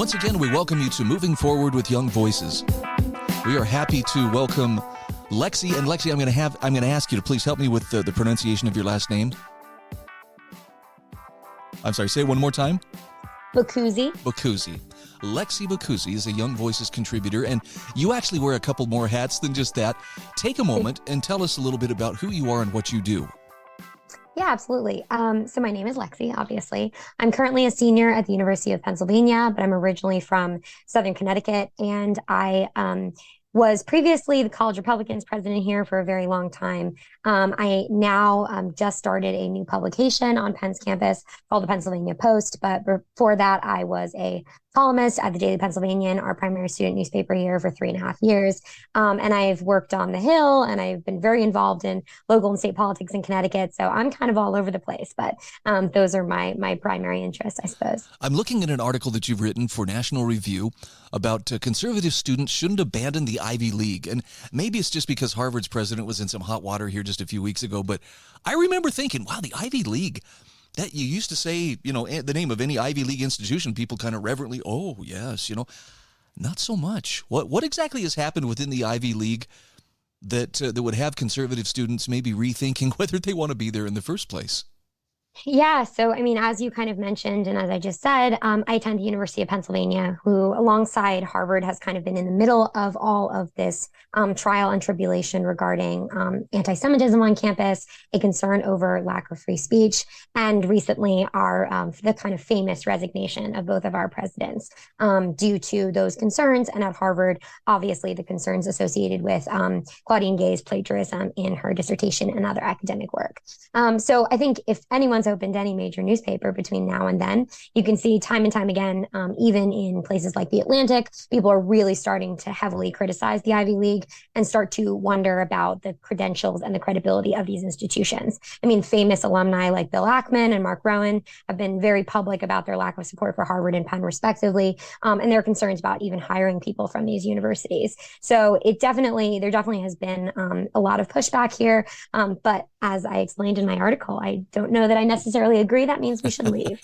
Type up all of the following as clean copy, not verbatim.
Once again, we welcome you to Moving Forward with Young Voices. We are happy to welcome Lexi. And Lexi, I'm going to ask you to please help me with the pronunciation of your last name. I'm sorry, say it one more time. Boccuzzi. Boccuzzi. Lexi Boccuzzi is a Young Voices contributor, and you actually wear a couple more hats than just that. Take a moment and tell us a little bit about who you are and what you do. Yeah, absolutely. So my name is Lexi, obviously. I'm currently a senior at the University of Pennsylvania, but I'm originally from Southern Connecticut, and I was previously the College Republicans president here for a very long time. I now just started a new publication on Penn's campus called the Pennsylvania Post, but before that, I was a columnist at the Daily Pennsylvanian, our primary student newspaper here, for 3.5 years. And I've worked on the Hill, and I've been very involved in local and state politics in Connecticut. So I'm kind of all over the place, but those are my primary interests, I suppose. I'm looking at an article that you've written for National Review about conservative students shouldn't abandon the Ivy League. And maybe it's just because Harvard's president was in some hot water here just a few weeks ago, but I remember thinking, wow, the Ivy League. That you used to say, the name of any Ivy League institution, people kind of reverently, oh, yes, not so much. What exactly has happened within the Ivy League that would have conservative students maybe rethinking whether they want to be there in the first place? Yeah. So, as you kind of mentioned, and as I just said, I attend the University of Pennsylvania, who alongside Harvard has kind of been in the middle of all of this trial and tribulation regarding anti-Semitism on campus, a concern over lack of free speech, and recently the kind of famous resignation of both of our presidents due to those concerns. And at Harvard, obviously, the concerns associated with Claudine Gay's plagiarism in her dissertation and other academic work. So I think if anyone's opened any major newspaper between now and then, you can see time and time again, even in places like The Atlantic, people are really starting to heavily criticize the Ivy League and start to wonder about the credentials and the credibility of these institutions. Famous alumni like Bill Ackman and Mark Rowan have been very public about their lack of support for Harvard and Penn, respectively, and their concerns about even hiring people from these universities. So there definitely has been a lot of pushback here, but as I explained in my article, I don't know that I necessarily agree. That means we should leave.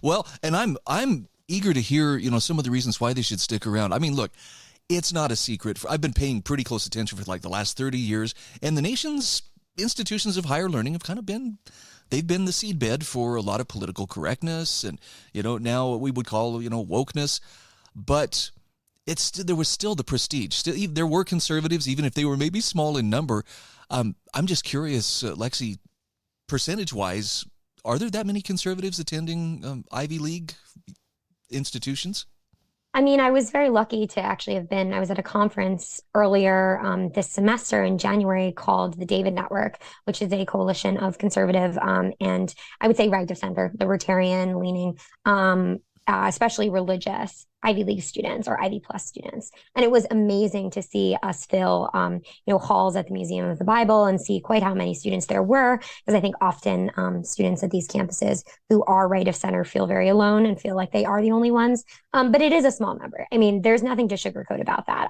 Well, and I'm eager to hear, some of the reasons why they should stick around. Look, it's not a secret. I've been paying pretty close attention for like the last 30 years, and the nation's institutions of higher learning have kind of been the seedbed for a lot of political correctness and, now what we would call, wokeness. But there was still the prestige. There were conservatives, even if they were maybe small in number. I'm just curious, Lexi, percentage-wise, are there that many conservatives attending Ivy League institutions? I was very lucky to actually I was at a conference earlier this semester in January called the David Network, which is a coalition of conservative and I would say right of center, libertarian leaning, especially religious Ivy League students or Ivy Plus students. And it was amazing to see us fill, halls at the Museum of the Bible and see quite how many students there were, because I think often students at these campuses who are right of center feel very alone and feel like they are the only ones. But it is a small number. There's nothing to sugarcoat about that.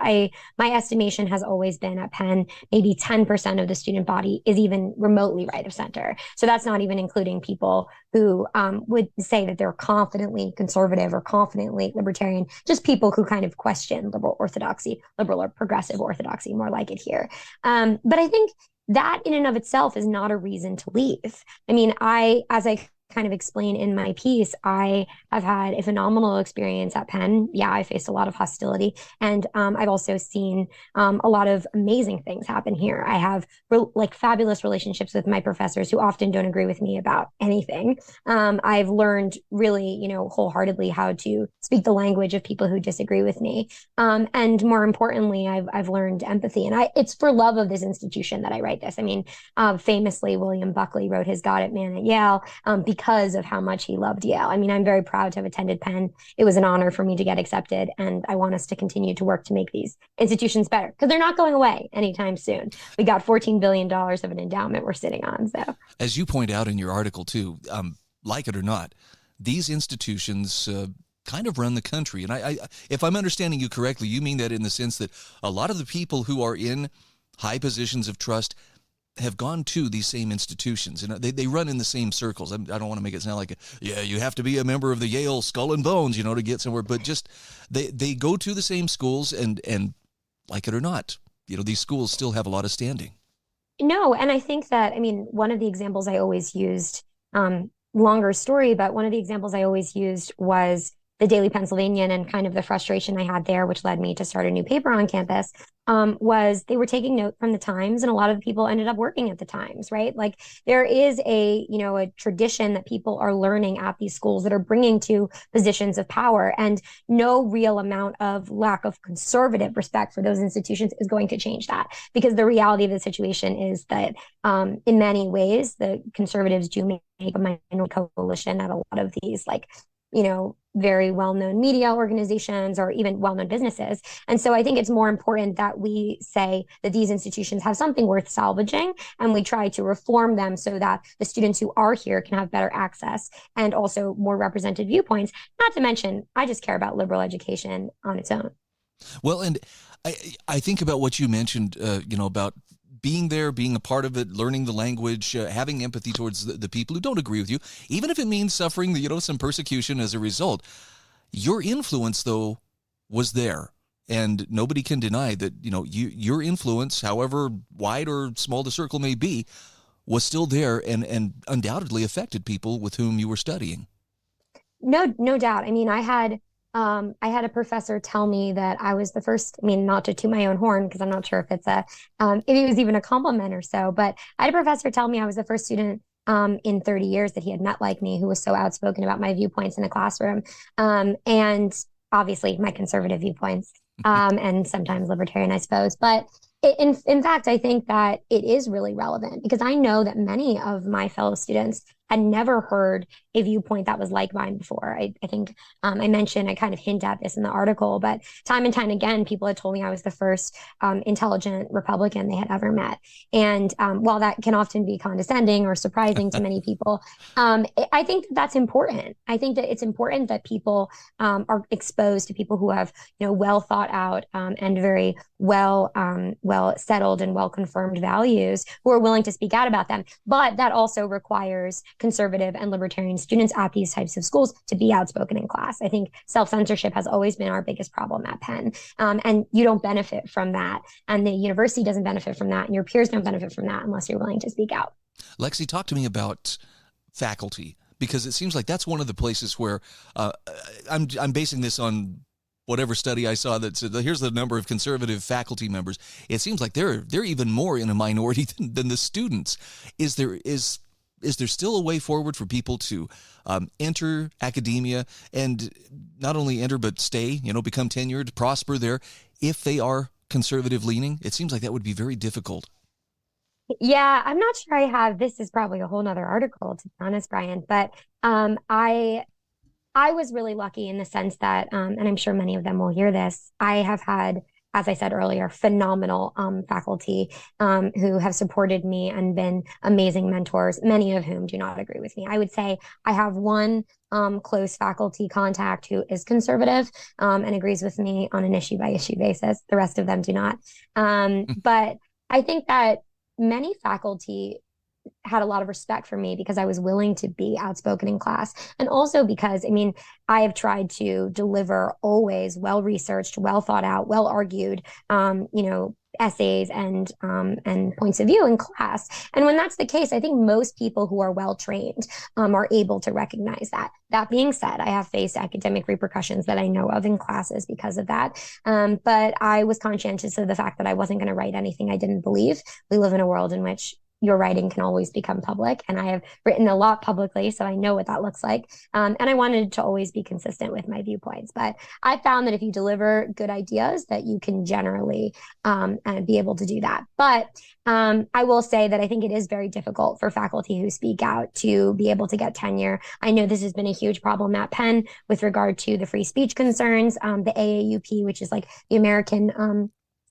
My estimation has always been at Penn, maybe 10% of the student body is even remotely right of center. So that's not even including people who would say that they're confidently conservative or confidently libertarian, just people who kind of question liberal or progressive orthodoxy, more like it here. But I think that in and of itself is not a reason to leave. As I kind of explain in my piece, I have had a phenomenal experience at Penn. Yeah, I faced a lot of hostility, and I've also seen a lot of amazing things happen here. I have fabulous relationships with my professors who often don't agree with me about anything. I've learned really, wholeheartedly how to speak the language of people who disagree with me. And more importantly, I've learned empathy, and it's for love of this institution that I write this. Famously, William Buckley wrote his God at Man at Yale because of how much he loved Yale. I'm very proud to have attended Penn. It was an honor for me to get accepted, and I want us to continue to work to make these institutions better, because they're not going away anytime soon. We got $14 billion of an endowment we're sitting on. So, as you point out in your article too, like it or not, these institutions kind of run the country. And I, if I'm understanding you correctly, you mean that in the sense that a lot of the people who are in high positions of trust, have gone to these same institutions, and they run in the same circles. I don't want to make it sound like, yeah, you have to be a member of the Yale Skull and Bones, to get somewhere, but just they go to the same schools, and like it or not, these schools still have a lot of standing. No, and I think that, one of the examples I always used, longer story, but one of the examples I always used was the Daily Pennsylvanian, and kind of the frustration I had there, which led me to start a new paper on campus, was they were taking note from the Times, and a lot of the people ended up working at the Times, right? Like there is a tradition that people are learning at these schools that are bringing to positions of power, and no real amount of lack of conservative respect for those institutions is going to change that, because the reality of the situation is that in many ways, the conservatives do make a minority coalition at a lot of these, very well-known media organizations or even well-known businesses. And so I think it's more important that we say that these institutions have something worth salvaging, and we try to reform them so that the students who are here can have better access and also more represented viewpoints. Not to mention, I just care about liberal education on its own. Well, and I think about what you mentioned, about being there, being a part of it, learning the language, having empathy towards the people who don't agree with you, even if it means suffering, some persecution as a result. Your influence, though, was there, and nobody can deny that, your influence, however wide or small the circle may be, was still there and undoubtedly affected people with whom you were studying. No doubt. I had a professor tell me that I was the first, not to toot my own horn, because I'm not sure if if it was even a compliment or so, but I had a professor tell me I was the first student in 30 years that he had met like me, who was so outspoken about my viewpoints in a classroom. And obviously my conservative viewpoints, and sometimes libertarian, I suppose. But in fact, I think that it is really relevant, because I know that many of my fellow students had never heard a viewpoint that was like mine before. I think I kind of hint at this in the article, but time and time again, people had told me I was the first intelligent Republican they had ever met. And while that can often be condescending or surprising to many people, I think that's important. I think that it's important that people are exposed to people who have, well thought out and very well settled and well confirmed values, who are willing to speak out about them. But that also requires conservative and libertarian students at these types of schools to be outspoken in class. I think self-censorship has always been our biggest problem at Penn. And you don't benefit from that. And the university doesn't benefit from that. And your peers don't benefit from that unless you're willing to speak out. Lexi, talk to me about faculty, because it seems like that's one of the places where I'm basing this on whatever study I saw that said, here's the number of conservative faculty members. It seems like they're even more in a minority than the students. Is there still a way forward for people to enter academia, and not only enter but stay, become tenured, prosper there, if they are conservative leaning? It seems like that would be very difficult. Yeah, I'm not sure I have. This is probably a whole nother article, to be honest, Brian. But I was really lucky in the sense that, and I'm sure many of them will hear this, I have had, as I said earlier, phenomenal faculty who have supported me and been amazing mentors, many of whom do not agree with me. I would say I have one close faculty contact who is conservative and agrees with me on an issue-by-issue basis. The rest of them do not. But I think that many faculty had a lot of respect for me because I was willing to be outspoken in class. And also because, I have tried to deliver always well-researched, well thought out, well-argued, essays and points of view in class. And when that's the case, I think most people who are well-trained are able to recognize that. That being said, I have faced academic repercussions that I know of in classes because of that. But I was conscientious of the fact that I wasn't going to write anything I didn't believe. We live in a world in which your writing can always become public. And I have written a lot publicly, so I know what that looks like. And I wanted to always be consistent with my viewpoints. But I found that if you deliver good ideas, that you can generally be able to do that. But I will say that I think it is very difficult for faculty who speak out to be able to get tenure. I know this has been a huge problem at Penn with regard to the free speech concerns, the AAUP, which is like the American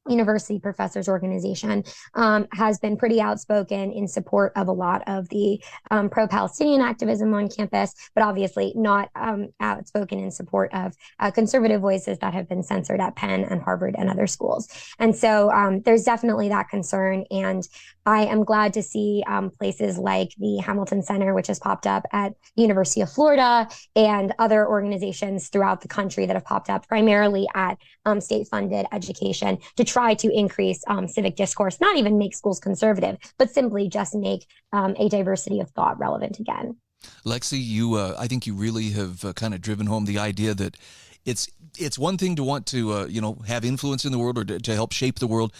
University Professors Organization, has been pretty outspoken in support of a lot of the pro-Palestinian activism on campus, but obviously not outspoken in support of conservative voices that have been censored at Penn and Harvard and other schools. And so there's definitely that concern. And I am glad to see places like the Hamilton Center, which has popped up at the University of Florida, and other organizations throughout the country that have popped up primarily at state-funded education to try to increase civic discourse, not even make schools conservative, but simply just make a diversity of thought relevant again. Lexi, I think you really have kind of driven home the idea that it's one thing to want to have influence in the world or to help shape the world,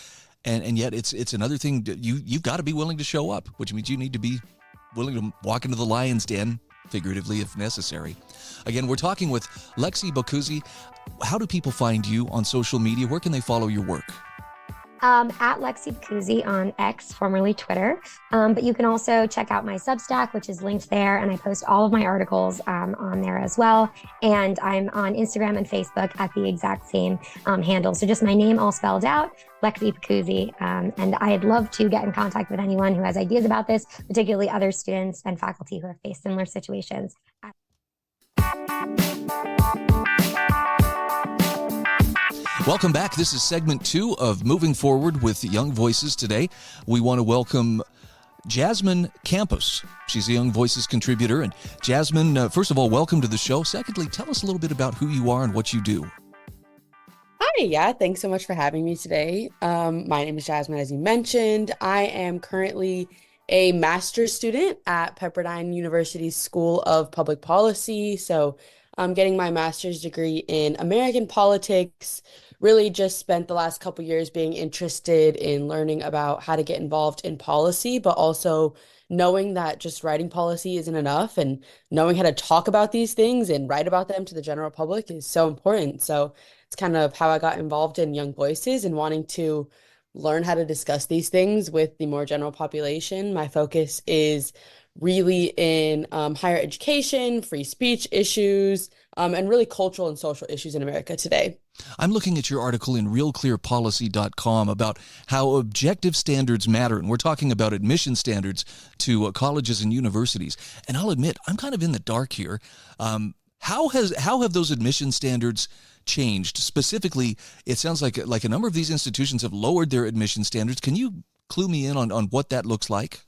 and yet it's another thing you've got to be willing to show up, which means you need to be willing to walk into the lion's den, figuratively if necessary. Again, we're talking with Lexi Boccuzzi. How do people find you on social media? Where can they follow your work? At Lexi Boccuzzi on X, formerly Twitter. But you can also check out my Substack, which is linked there, and I post all of my articles on there as well. And I'm on Instagram and Facebook at the exact same handle. So just my name all spelled out, Lexi Boccuzzi. And I'd love to get in contact with anyone who has ideas about this, particularly other students and faculty who have faced similar situations. Welcome back. This is segment 2 of Moving Forward with Young Voices. Today, we want to welcome Jasmine Campos. She's a Young Voices contributor. And Jasmine, first of all, welcome to the show. Secondly, tell us a little bit about who you are and what you do. Hi, yeah, thanks so much for having me today. My name is Jasmine, as you mentioned. I am currently a master's student at Pepperdine University's School of Public Policy. So I'm getting my master's degree in American politics. Really just spent the last couple years being interested in learning about how to get involved in policy, but also knowing that just writing policy isn't enough, and knowing how to talk about these things and write about them to the general public is so important. So it's kind of how I got involved in Young Voices and wanting to learn how to discuss these things with the more general population. My focus is really in higher education, free speech issues, and really cultural and social issues in America today. I'm looking at your article in realclearpolicy.com about how objective standards matter, and we're talking about admission standards to colleges and universities. And I'll admit, I'm kind of in the dark here. How have those admission standards changed? Specifically, it sounds like a number of these institutions have lowered their admission standards. Can you clue me in on what that looks like?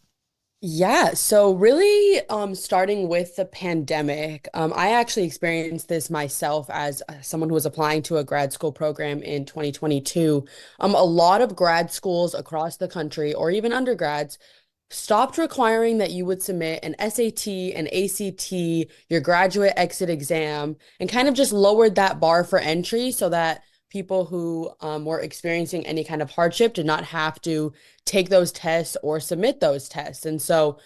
Yeah, so really starting with the pandemic, I actually experienced this myself as someone who was applying to a grad school program in 2022. A lot of grad schools across the country, or even undergrads, stopped requiring that you would submit an SAT, an ACT, your graduate exit exam, and kind of just lowered that bar for entry so that people who were experiencing any kind of hardship did not have to take those tests or submit those tests. And so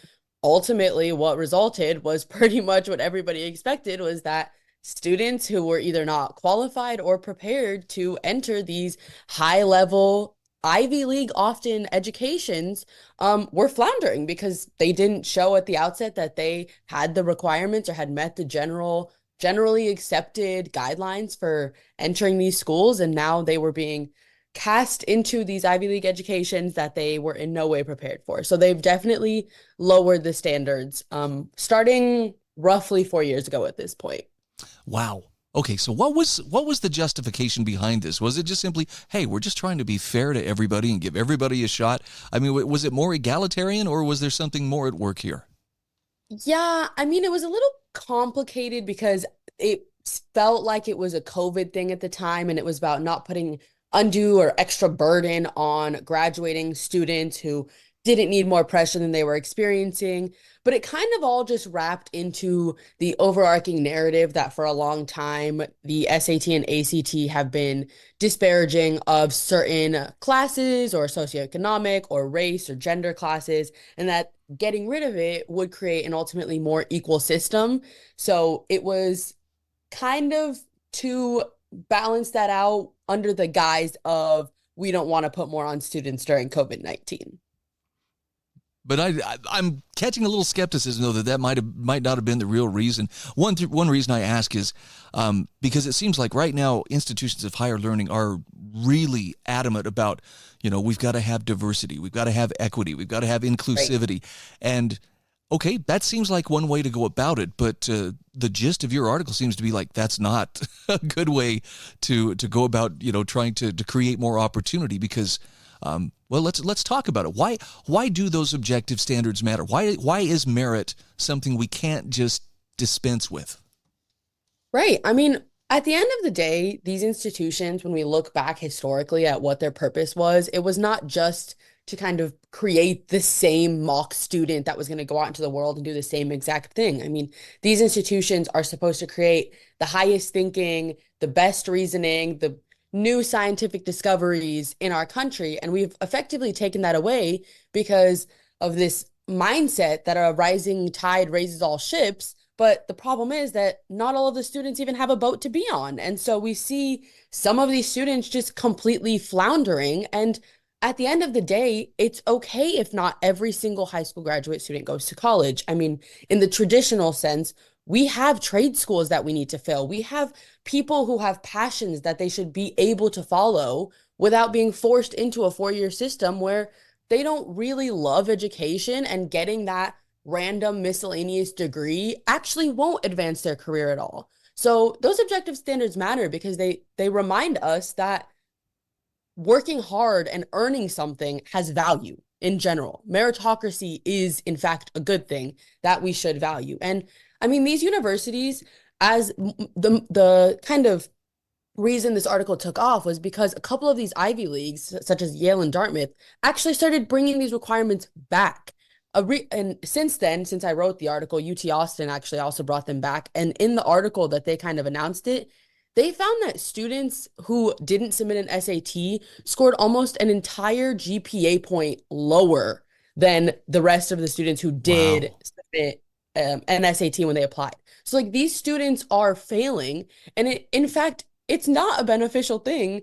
ultimately what resulted was pretty much what everybody expected, was that students who were either not qualified or prepared to enter these high-level Ivy League often educations were floundering because they didn't show at the outset that they had the requirements or had met the generally accepted guidelines for entering these schools, and now they were being cast into these Ivy League educations that they were in no way prepared for. So they've definitely lowered the standards, starting roughly 4 years ago at this point. Wow. Okay, so what was the justification behind this? Was it just simply, hey, we're just trying to be fair to everybody and give everybody a shot? I mean, was it more egalitarian, or was there something more at work here? Yeah, I mean, it was a little complicated because it felt like it was a COVID thing at the time, and it was about not putting undue or extra burden on graduating students who didn't need more pressure than they were experiencing. But it kind of all just wrapped into the overarching narrative that for a long time, the SAT and ACT have been disparaging of certain classes or socioeconomic or race or gender classes, and that getting rid of it would create an ultimately more equal system. So it was kind of to balance that out under the guise of we don't want to put more on students during COVID-19. But I'm catching a little skepticism, though, that might not have been the real reason. One reason I ask is because it seems like right now institutions of higher learning are really adamant about, we've got to have diversity, we've got to have equity, we've got to have inclusivity. Right. And okay, that seems like one way to go about it, but the gist of your article seems to be like that's not a good way to go about, trying to create more opportunity because well, let's talk about it. Why do those objective standards matter? Why is merit something we can't just dispense with? Right. I mean, at the end of the day, these institutions, when we look back historically at what their purpose was, it was not just to kind of create the same mock student that was going to go out into the world and do the same exact thing. I mean, these institutions are supposed to create the highest thinking, the best reasoning, the new scientific discoveries in our country. And we've effectively taken that away because of this mindset that a rising tide raises all ships. But the problem is that not all of the students even have a boat to be on. And so we see some of these students just completely floundering. And at the end of the day, it's okay if not every single high school graduate student goes to college. I mean, in the traditional sense, we have trade schools that we need to fill. We have people who have passions that they should be able to follow without being forced into a four-year system where they don't really love education, and getting that random miscellaneous degree actually won't advance their career at all. So those objective standards matter because they remind us that working hard and earning something has value in general. Meritocracy is, in fact, a good thing that we should value. And I mean, these universities, as the kind of reason this article took off was because a couple of these Ivy Leagues, such as Yale and Dartmouth, actually started bringing these requirements back. And since then, since I wrote the article, UT Austin actually also brought them back. And in the article that they kind of announced it, they found that students who didn't submit an SAT scored almost an entire GPA point lower than the rest of the students who did submit an SAT when they applied. So like these students are failing, and in fact, it's not a beneficial thing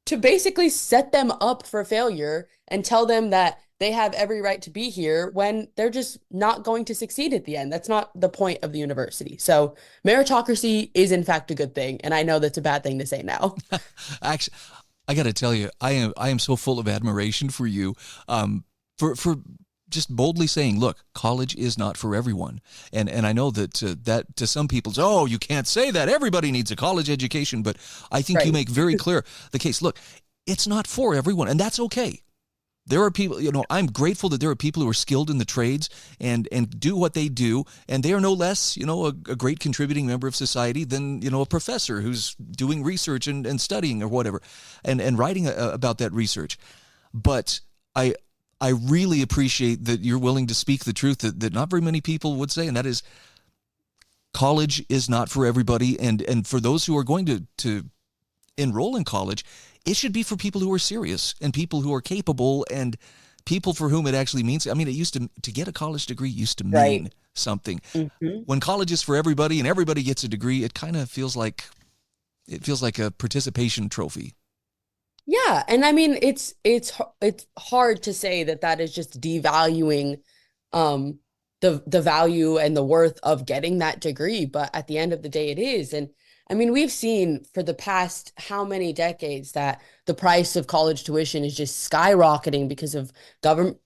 to basically set them up for failure and tell them that they have every right to be here when they're just not going to succeed at the end. That's not the point of the university. So meritocracy is in fact a good thing. And I know that's a bad thing to say now. Actually, I got to tell you, I am so full of admiration for you, for just boldly saying, look, college is not for everyone. And I know that that to some people, oh, you can't say that. Everybody needs a college education. But I think you make very clear the case. Look, it's not for everyone, and that's okay. There are people, I'm grateful that there are people who are skilled in the trades and do what they do, and they are no less, a great contributing member of society than, a professor who's doing research and studying or whatever, and writing about that research. But I really appreciate that you're willing to speak the truth that not very many people would say, and that is college is not for everybody, and for those who are going to enroll in college, it should be for people who are serious and people who are capable and people for whom it actually means. I mean, it used to get a college degree used to mean something. Mm-hmm. When college is for everybody and everybody gets a degree, it kind of feels like a participation trophy. Yeah, and I mean, it's hard to say that is just devaluing the value and the worth of getting that degree, but at the end of the day, it is. And I mean, we've seen for the past how many decades that the price of college tuition is just skyrocketing because of government,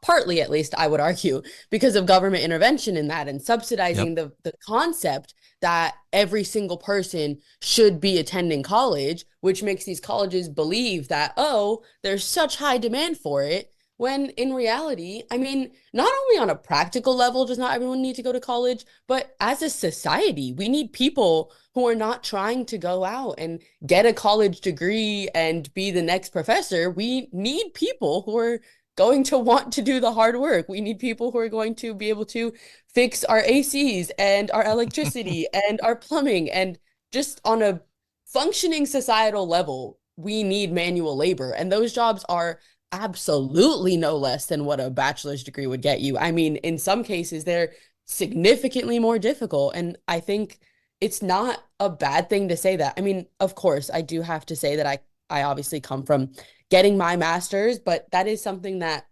partly at least, I would argue, because of government intervention in that and subsidizing the concept that every single person should be attending college, which makes these colleges believe that, oh, there's such high demand for it. When in reality, I mean, not only on a practical level does not everyone need to go to college, but as a society, we need people who are not trying to go out and get a college degree and be the next professor. We need people who are going to want to do the hard work. We need people who are going to be able to fix our ACs and our electricity and our plumbing. And just on a functioning societal level, we need manual labor. And those jobs are absolutely no less than what a bachelor's degree would get you. I mean, in some cases, they're significantly more difficult. And I think it's not a bad thing to say that. I mean, of course, I do have to say that I obviously come from getting my master's, but that is something that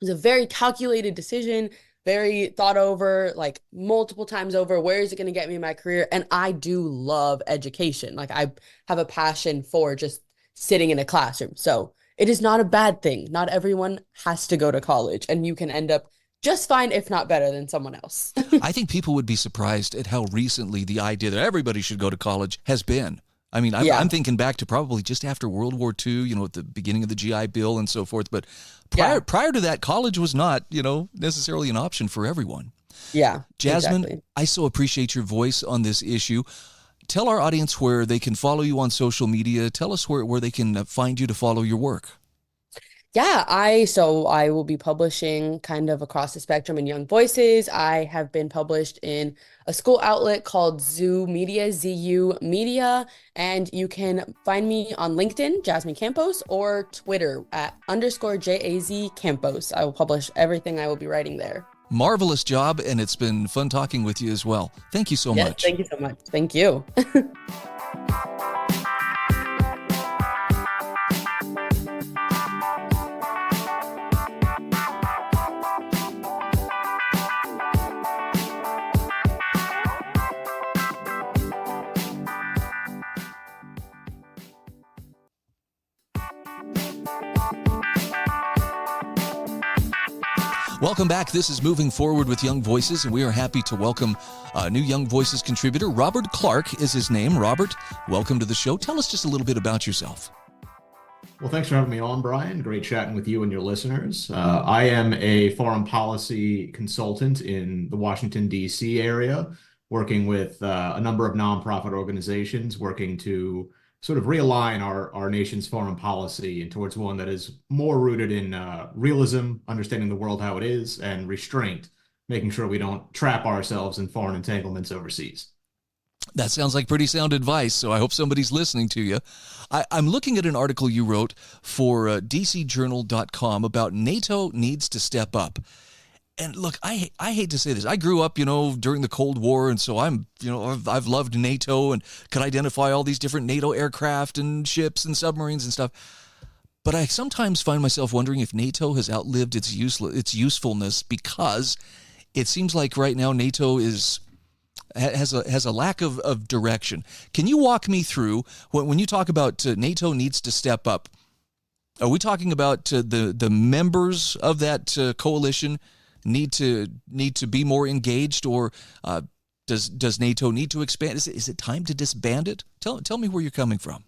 was a very calculated decision, very thought over, like multiple times over. Where is it going to get me in my career? And I do love education. Like I have a passion for just sitting in a classroom. So it is not a bad thing. Not everyone has to go to college, and you can end up just fine, if not better than someone else. I think people would be surprised at how recently the idea that everybody should go to college has been. I mean, Yeah. I'm thinking back to probably just after World War II, at the beginning of the GI Bill and so forth. But Yeah. prior to that, college was not, necessarily an option for everyone. Yeah. Jasmine, Exactly. I so appreciate your voice on this issue. Tell our audience where they can follow you on social media. Tell us where they can find you to follow your work. Yeah, I will be publishing kind of across the spectrum in Young Voices. I have been published in a school outlet called ZU Media, ZU Media, and you can find me on LinkedIn, Jasmine Campos, or Twitter at _JAZ Campos. I will publish everything I will be writing there. Marvelous job, and it's been fun talking with you as well. Thank you so Yes, much. thank you so much. Thank you. Welcome back. This is Moving Forward with Young Voices, and we are happy to welcome a new Young Voices contributor. Robert Clarke is his name. Robert, welcome to the show. Tell us just a little bit about yourself. Well, thanks for having me on, Brian. Great chatting with you and your listeners. I am a foreign policy consultant in the Washington, D.C. area, working with a number of nonprofit organizations, working to sort of realign our nation's foreign policy and towards one that is more rooted in realism, understanding the world how it is, and restraint, making sure we don't trap ourselves in foreign entanglements overseas. That sounds like pretty sound advice, so I hope somebody's listening to you. I'm looking at an article you wrote for dcjournal.com about NATO needs to step up. And look, I hate to say this. I grew up, during the Cold War, and so I've loved NATO and could identify all these different NATO aircraft and ships and submarines and stuff. But I sometimes find myself wondering if NATO has outlived its usefulness, because it seems like right now NATO has a lack of direction. Can you walk me through when you talk about NATO needs to step up? Are we talking about the members of that coalition need to be more engaged, or does NATO need to expand? Is it time to disband it? Tell me where you're coming from.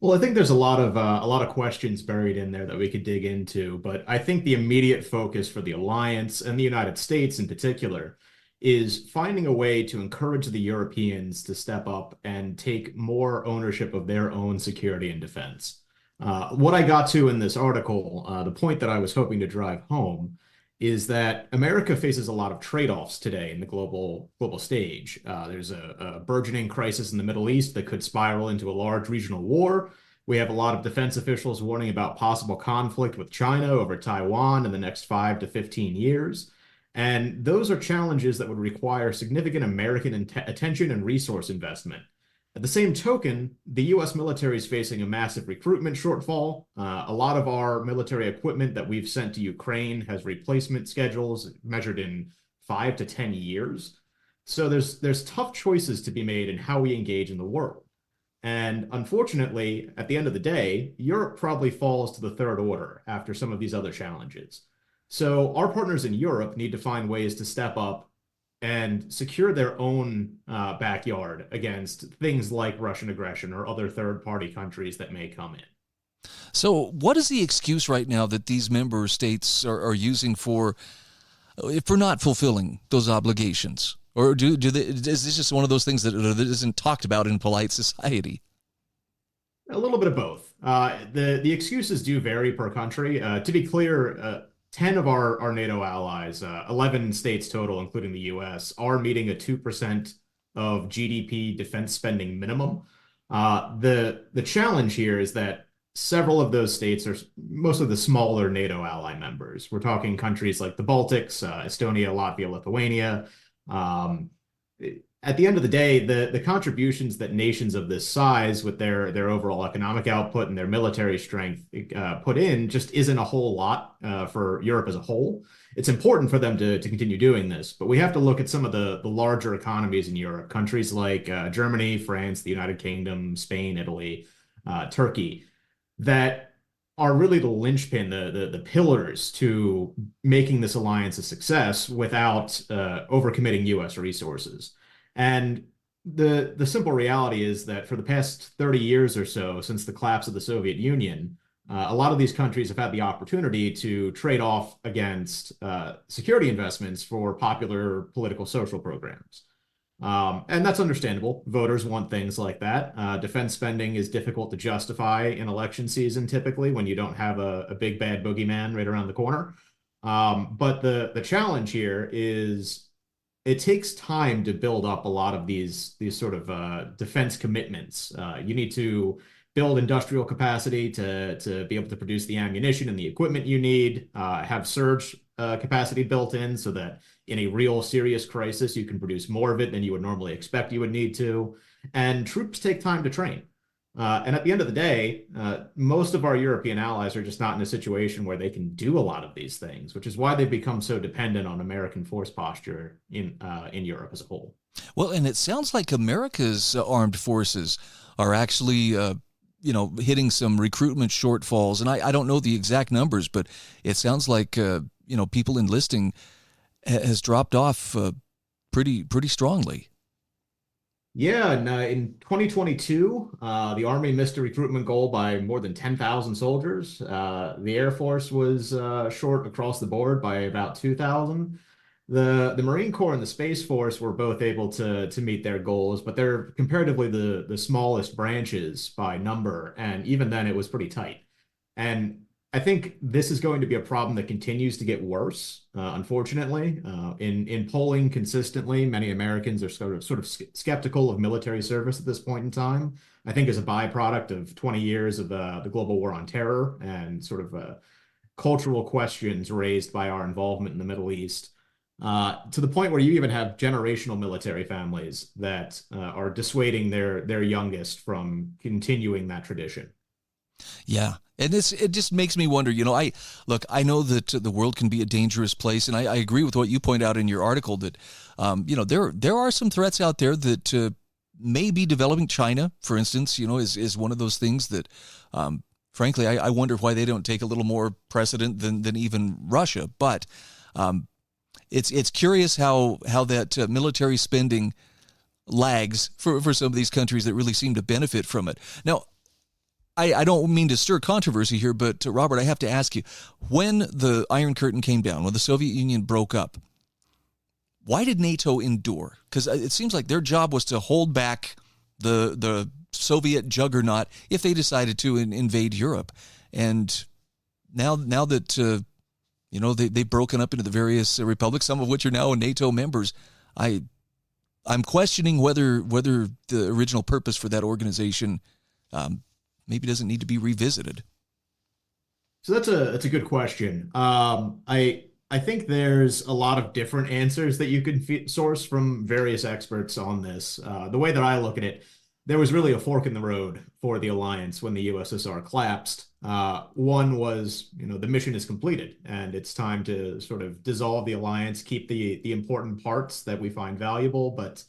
Well, I think there's a lot of questions buried in there that we could dig into, but I think the immediate focus for the alliance and the United States in particular is finding a way to encourage the Europeans to step up and take more ownership of their own security and defense. What I got to in this article, the point that I was hoping to drive home, is that America faces a lot of trade-offs today in the global stage. There's a burgeoning crisis in the Middle East that could spiral into a large regional war. We have a lot of defense officials warning about possible conflict with China over Taiwan in the next 5 to 15 years. And those are challenges that would require significant American attention and resource investment. At the same token, the U.S. military is facing a massive recruitment shortfall. A lot of our military equipment that we've sent to Ukraine has replacement schedules measured in 5 to 10 years. So there's tough choices to be made in how we engage in the world. And unfortunately, at the end of the day, Europe probably falls to the third order after some of these other challenges. So our partners in Europe need to find ways to step up and secure their own backyard against things like Russian aggression or other third-party countries that may come in. So what is the excuse right now that these member states are using for not fulfilling those obligations? Or is this just one of those things that isn't talked about in polite society? A little bit of both. The excuses do vary per country. To be clear, 10 of our NATO allies, 11 states total, including the U.S., are meeting a 2% of GDP defense spending minimum. The challenge here is that several of those states are mostly the smaller NATO ally members. We're talking countries like the Baltics, Estonia, Latvia, Lithuania, at the end of the day, the contributions that nations of this size, with their overall economic output and their military strength, put in, just isn't a whole lot for Europe as a whole. It's important for them to continue doing this, but we have to look at some of the larger economies in Europe, countries like Germany, France, the United Kingdom, Spain, Italy, Turkey, that are really the linchpin, the pillars to making this alliance a success without overcommitting U.S. resources. And the simple reality is that for the past 30 years or so, since the collapse of the Soviet Union, a lot of these countries have had the opportunity to trade off against security investments for popular political social programs. And that's understandable. Voters want things like that. Defense spending is difficult to justify in election season, typically, when you don't have a big bad boogeyman right around the corner. But the challenge here is it takes time to build up a lot of these sort of defense commitments. You need to build industrial capacity to be able to produce the ammunition and the equipment you need, have surge capacity built in so that in a real serious crisis, you can produce more of it than you would normally expect you would need to. And troops take time to train. And at the end of the day, most of our European allies are just not in a situation where they can do a lot of these things, which is why they've become so dependent on American force posture in Europe as a whole. Well, and it sounds like America's armed forces are actually hitting some recruitment shortfalls. And I don't know the exact numbers, but it sounds like, people enlisting has dropped off pretty strongly. Yeah, and in 2022, the Army missed a recruitment goal by more than 10,000 soldiers. The Air Force was short across the board by about 2,000. The Marine Corps and the Space Force were both able to meet their goals, but they're comparatively the smallest branches by number, and even then it was pretty tight. And I think this is going to be a problem that continues to get worse, unfortunately. In polling consistently, many Americans are sort of skeptical of military service at this point in time. I think as a byproduct of 20 years of the global war on terror and sort of cultural questions raised by our involvement in the Middle East. To the point where you even have generational military families that are dissuading their youngest from continuing that tradition. Yeah. And it just makes me wonder, I know that the world can be a dangerous place. And I agree with what you point out in your article that, there are some threats out there that may be developing. China, for instance, is one of those things that, frankly, I wonder why they don't take a little more precedent than even Russia. But it's curious how that military spending lags for some of these countries that really seem to benefit from it. Now, I don't mean to stir controversy here, but Robert, I have to ask you, when the Iron Curtain came down, when the Soviet Union broke up, why did NATO endure? Because it seems like their job was to hold back the Soviet juggernaut if they decided to invade Europe. And now that they've broken up into the various republics, some of which are now NATO members, I'm questioning whether the original purpose for that organization maybe doesn't need to be revisited. So that's a good question. I think there's a lot of different answers that you can source from various experts on this. The way that I look at it, there was really a fork in the road for the alliance when the USSR collapsed. One was, the mission is completed and it's time to sort of dissolve the alliance, keep the important parts that we find valuable, but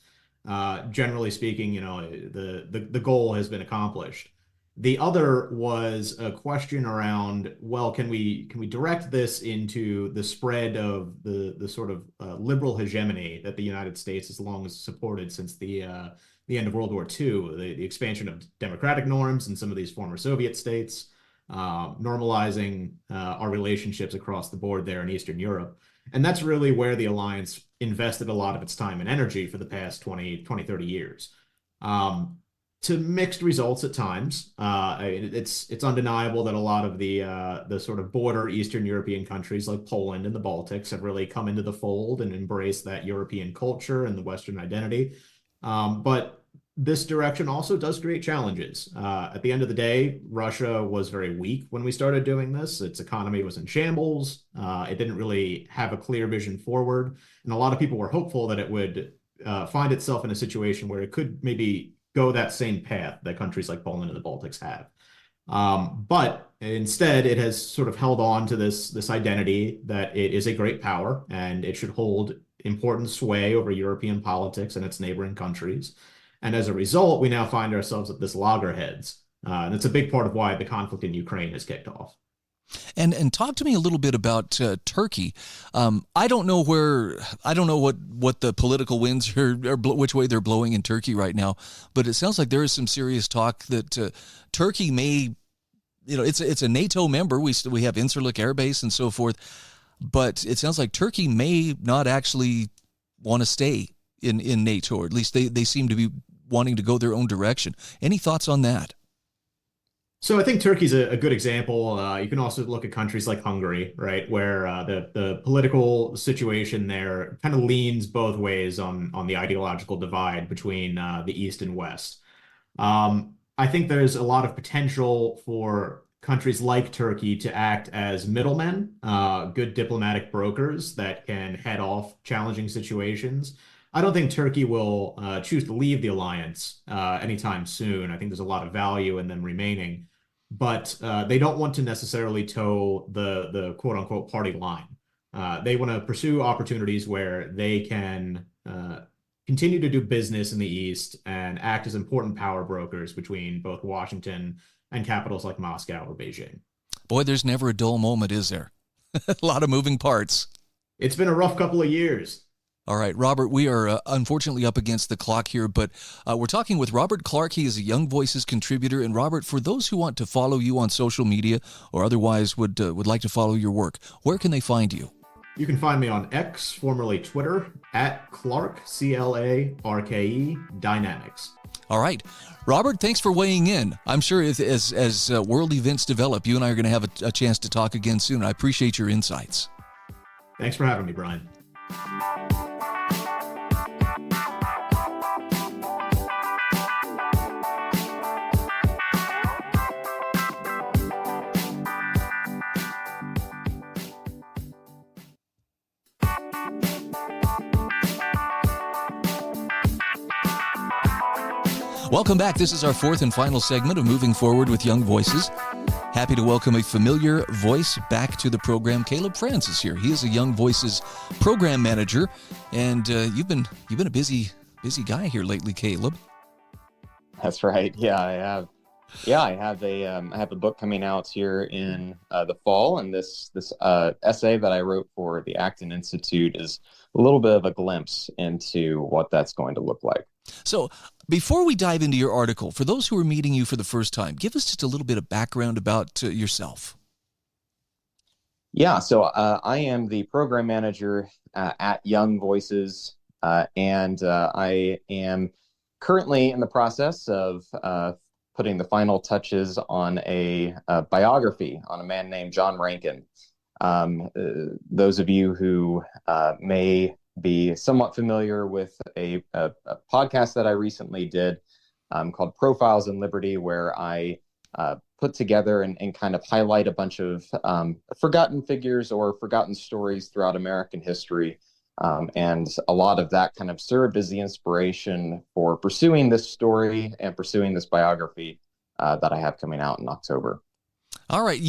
generally speaking, the goal has been accomplished. The other was a question around, well, can we direct this into the spread of the sort of liberal hegemony that the United States has long supported since the end of World War II, the expansion of democratic norms in some of these former Soviet states, normalizing our relationships across the board there in Eastern Europe. And that's really where the alliance invested a lot of its time and energy for the past 20, 30 years. To mixed results at times. It's undeniable that a lot of the sort of border Eastern European countries like Poland and the Baltics have really come into the fold and embraced that European culture and the Western identity. But this direction also does create challenges. At the end of the day, Russia was very weak when we started doing this. Its economy was in shambles. It didn't really have a clear vision forward. And a lot of people were hopeful that it would find itself in a situation where it could maybe go that same path that countries like Poland and the Baltics have. But instead, it has sort of held on to this identity that it is a great power and it should hold important sway over European politics and its neighboring countries. And as a result, we now find ourselves at this loggerheads. And it's a big part of why the conflict in Ukraine has kicked off. And talk to me a little bit about Turkey. I don't know what the political winds are which way they're blowing in Turkey right now, but it sounds like there is some serious talk that Turkey may, it's a NATO member. We have Incirlik Air Base and so forth, but it sounds like Turkey may not actually want to stay in NATO, or at least they seem to be wanting to go their own direction. Any thoughts on that? So I think Turkey's a good example. You can also look at countries like Hungary, right, where the political situation there kind of leans both ways on the ideological divide between the East and West. I think there's a lot of potential for countries like Turkey to act as middlemen, good diplomatic brokers that can head off challenging situations. I don't think Turkey will choose to leave the alliance anytime soon. I think there's a lot of value in them remaining, but they don't want to necessarily toe the quote unquote party line. They want to pursue opportunities where they can continue to do business in the East and act as important power brokers between both Washington and capitals like Moscow or Beijing. Boy, there's never a dull moment, is there? A lot of moving parts. It's been a rough couple of years. All right, Robert, we are unfortunately up against the clock here, but we're talking with Robert Clarke. He is a Young Voices contributor. And Robert, for those who want to follow you on social media or otherwise would like to follow your work, where can they find you? You can find me on X, formerly Twitter, at Clarke, Clarke, Dynamics. All right. Robert, thanks for weighing in. I'm sure as world events develop, you and I are going to have a chance to talk again soon. I appreciate your insights. Thanks for having me, Brian. Welcome back. This is our fourth and final segment of Moving Forward with Young Voices. Happy to welcome a familiar voice back to the program. Caleb Franz is here. He is a Young Voices program manager, and you've been a busy guy here lately, Caleb. That's right. Yeah, I have. Yeah, I have a book coming out here in the fall, and this essay that I wrote for the Acton Institute is a little bit of a glimpse into what that's going to look like. So before we dive into your article, for those who are meeting you for the first time, give us just a little bit of background about yourself. Yeah, so I am the program manager at Young Voices, and I am currently in the process of putting the final touches on a biography on a man named John Rankin. Those of you who may be somewhat familiar with a podcast that I recently did called Profiles in Liberty, where I put together and kind of highlight a bunch of forgotten figures or forgotten stories throughout American history. And a lot of that kind of served as the inspiration for pursuing this story and pursuing this biography that I have coming out in October. All right.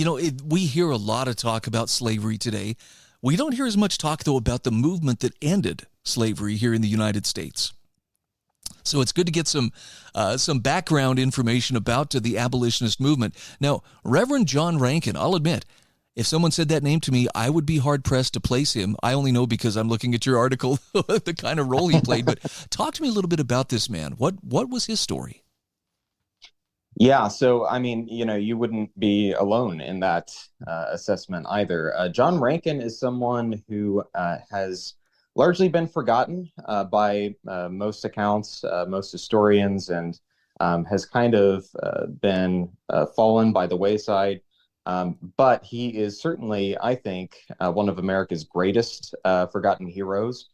We hear a lot of talk about slavery today. We don't hear as much talk, though, about the movement that ended slavery here in the United States. So it's good to get some background information about the abolitionist movement. Now, Reverend John Rankin, I'll admit, if someone said that name to me, I would be hard-pressed to place him. I only know because I'm looking at your article, the kind of role he played. But talk to me a little bit about this man. What was his story? Yeah, so, I mean, you wouldn't be alone in that assessment either. John Rankin is someone who has largely been forgotten by most accounts, most historians, and has kind of been fallen by the wayside. But he is certainly, I think, one of America's greatest forgotten heroes.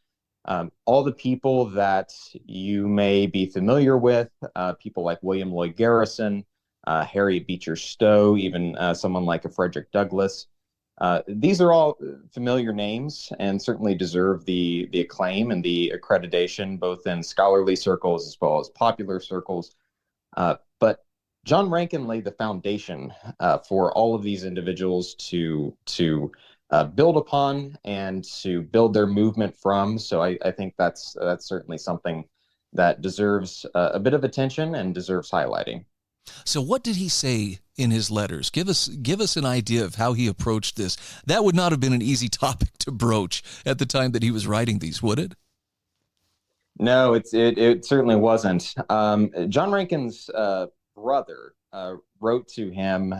All the people that you may be familiar with, people like William Lloyd Garrison, Harriet Beecher Stowe, even someone like a Frederick Douglass, These are all familiar names and certainly deserve the acclaim and the accreditation, both in scholarly circles as well as popular circles. But John Rankin laid the foundation for all of these individuals to build upon and to build their movement from. So I think that's certainly something that deserves a bit of attention and deserves highlighting. So what did he say in his letters? Give us an idea of how he approached this. That would not have been an easy topic to broach at the time that he was writing these, would it? No, it certainly wasn't. John Rankin's brother wrote to him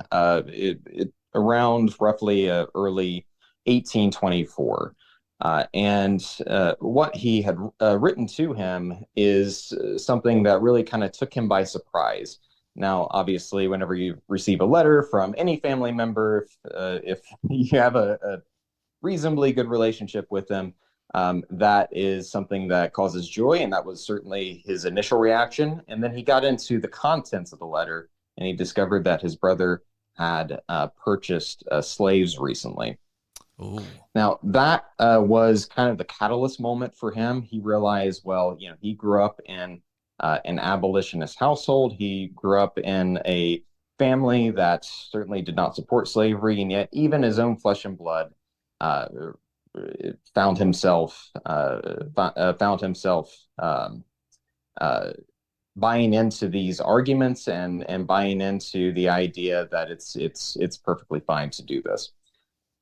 around roughly early 1824. And what he had written to him is something that really kind of took him by surprise. Now, obviously, whenever you receive a letter from any family member, if you have a reasonably good relationship with them, that is something that causes joy, and that was certainly his initial reaction. And then he got into the contents of the letter, and he discovered that his brother had purchased slaves recently. Oh. Now, that was kind of the catalyst moment for him. He realized, well, he grew up in an abolitionist household. He grew up in a family that certainly did not support slavery, and yet even his own flesh and blood found himself buying into these arguments and buying into the idea that it's perfectly fine to do this.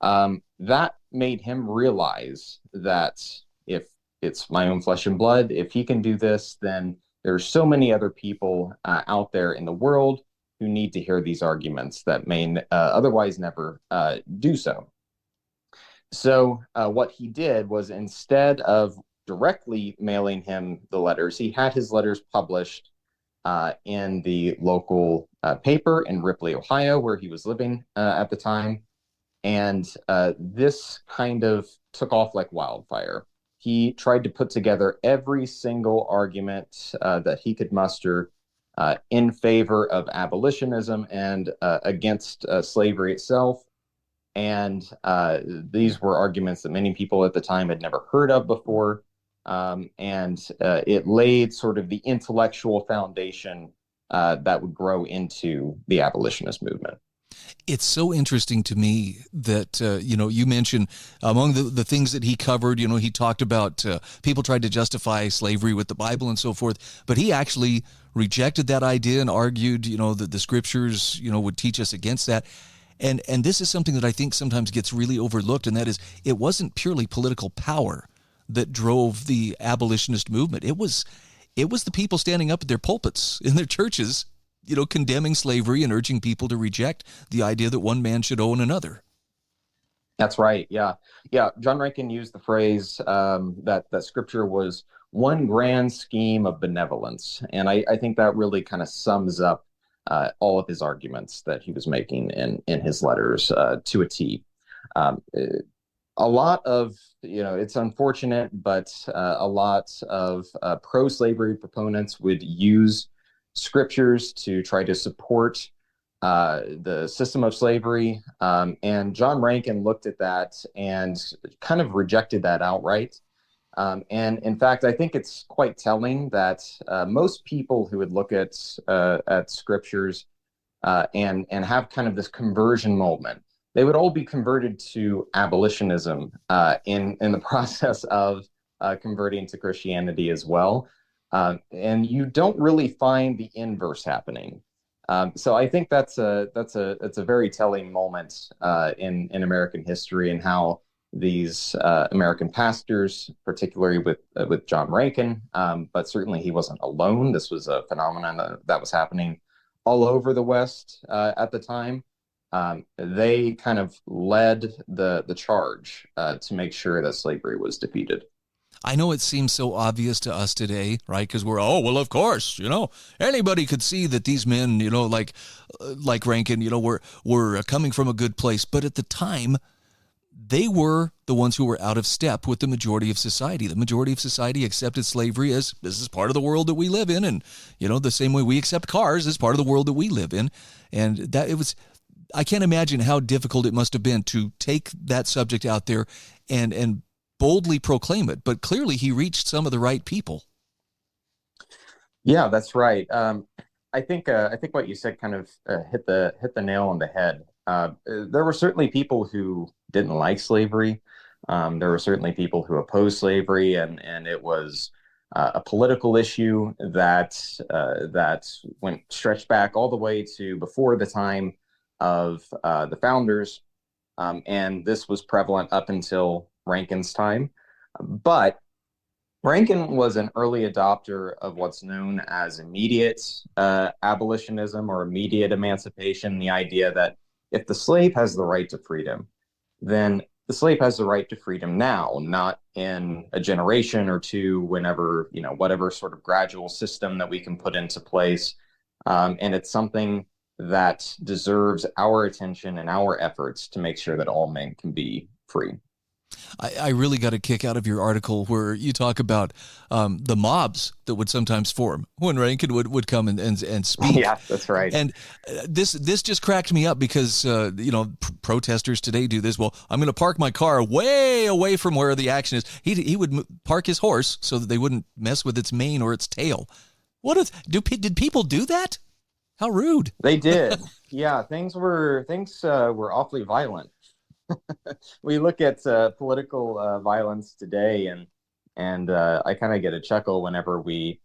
That made him realize that if it's my own flesh and blood, if he can do this, then there's so many other people out there in the world who need to hear these arguments that may otherwise never do so. So what he did was, instead of directly mailing him the letters, he had his letters published in the local paper in Ripley, Ohio, where he was living at the time. And this kind of took off like wildfire. He tried to put together every single argument that he could muster in favor of abolitionism and against slavery itself. And these were arguments that many people at the time had never heard of before. And it laid sort of the intellectual foundation that would grow into the abolitionist movement. It's so interesting to me that, you mentioned among the things that he covered, he talked about people tried to justify slavery with the Bible and so forth, but he actually rejected that idea and argued, that the scriptures, would teach us against that. And this is something that I think sometimes gets really overlooked, and that is it wasn't purely political power that drove the abolitionist movement. It was the people standing up at their pulpits in their churches, condemning slavery and urging people to reject the idea that one man should own another. That's right. Yeah. John Rankin used the phrase that Scripture was one grand scheme of benevolence. And I think that really kind of sums up all of his arguments that he was making in his letters to a T. A lot of, it's unfortunate, but a lot of pro-slavery proponents would use scriptures to try to support the system of slavery. And John Rankin looked at that and kind of rejected that outright. And in fact, I think it's quite telling that most people who would look at scriptures and have kind of this conversion moment, they would all be converted to abolitionism in the process of converting to Christianity as well. And you don't really find the inverse happening. So I think that's a very telling moment in American history, and how these American pastors, particularly with John Rankin, but certainly he wasn't alone. This was a phenomenon that was happening all over the West at the time. They kind of led the charge to make sure that slavery was defeated. I know it seems so obvious to us today, right? Because we're, of course, anybody could see that these men, like Rankin, were coming from a good place. But at the time, they were the ones who were out of step with the majority of society. The majority of society accepted slavery as this is part of the world that we live in. And, the same way we accept cars as part of the world that we live in. And that it was, I can't imagine how difficult it must have been to take that subject out there and boldly proclaim it. But clearly he reached some of the right people. Yeah, that's right. I think what you said kind of hit the nail on the head. There were certainly people who didn't like slavery. There were certainly people who opposed slavery, and it was a political issue that went stretched back all the way to before the time of the founders, and this was prevalent up until Rankin's time. But Rankin was an early adopter of what's known as immediate abolitionism or immediate emancipation, the idea that if the slave has the right to freedom, then the slave has the right to freedom now, not in a generation or two, whenever, whatever sort of gradual system that we can put into place. And it's something that deserves our attention and our efforts to make sure that all men can be free. I really got a kick out of your article where you talk about the mobs that would sometimes form when Rankin would come and speak. Yeah, that's right. And this just cracked me up because, protesters today do this. Well, I'm going to park my car way away from where the action is. He would park his horse so that they wouldn't mess with its mane or its tail. Did people do that? How rude. They did. Yeah, things were awfully violent. We look at political violence today, and I kind of get a chuckle whenever we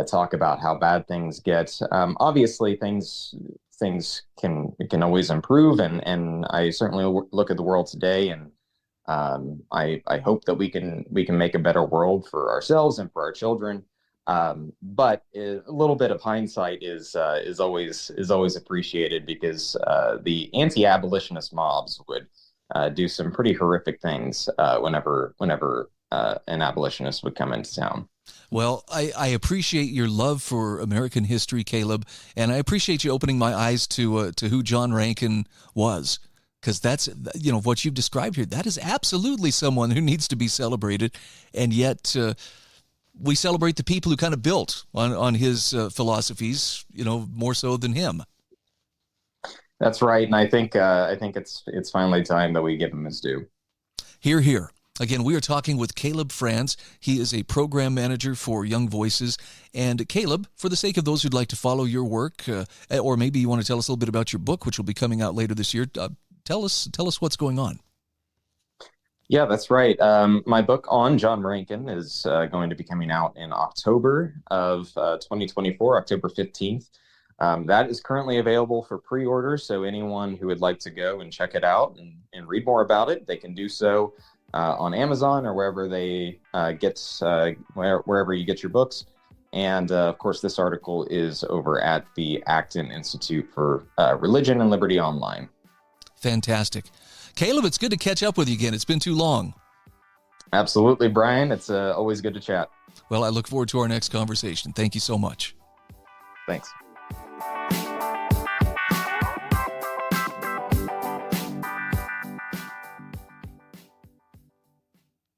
talk about how bad things get. Obviously, things can always improve, and I certainly look at the world today, and I hope that we can make a better world for ourselves and for our children. But a little bit of hindsight is always appreciated, because the anti-abolitionist mobs would do some pretty horrific things whenever an abolitionist would come into town. Well, I appreciate your love for American history, Caleb, and I appreciate you opening my eyes to who John Rankin was, because that's, what you've described here. That is absolutely someone who needs to be celebrated, and yet we celebrate the people who kind of built on his philosophies, more so than him. That's right, and I think it's finally time that we give him his due. Hear, hear. Again, we are talking with Caleb Franz. He is a program manager for Young Voices. And Caleb, for the sake of those who'd like to follow your work, or maybe you want to tell us a little bit about your book, which will be coming out later this year, tell us what's going on. Yeah, that's right. My book on John Rankin is going to be coming out in October of 2024, October 15th. That is currently available for pre-order, so anyone who would like to go and check it out and read more about it, they can do so on Amazon or wherever they wherever you get your books. And of course, this article is over at the Acton Institute for Religion and Liberty Online. Fantastic. Caleb, it's good to catch up with you again. It's been too long. Absolutely, Brian. It's always good to chat. Well, I look forward to our next conversation. Thank you so much. Thanks.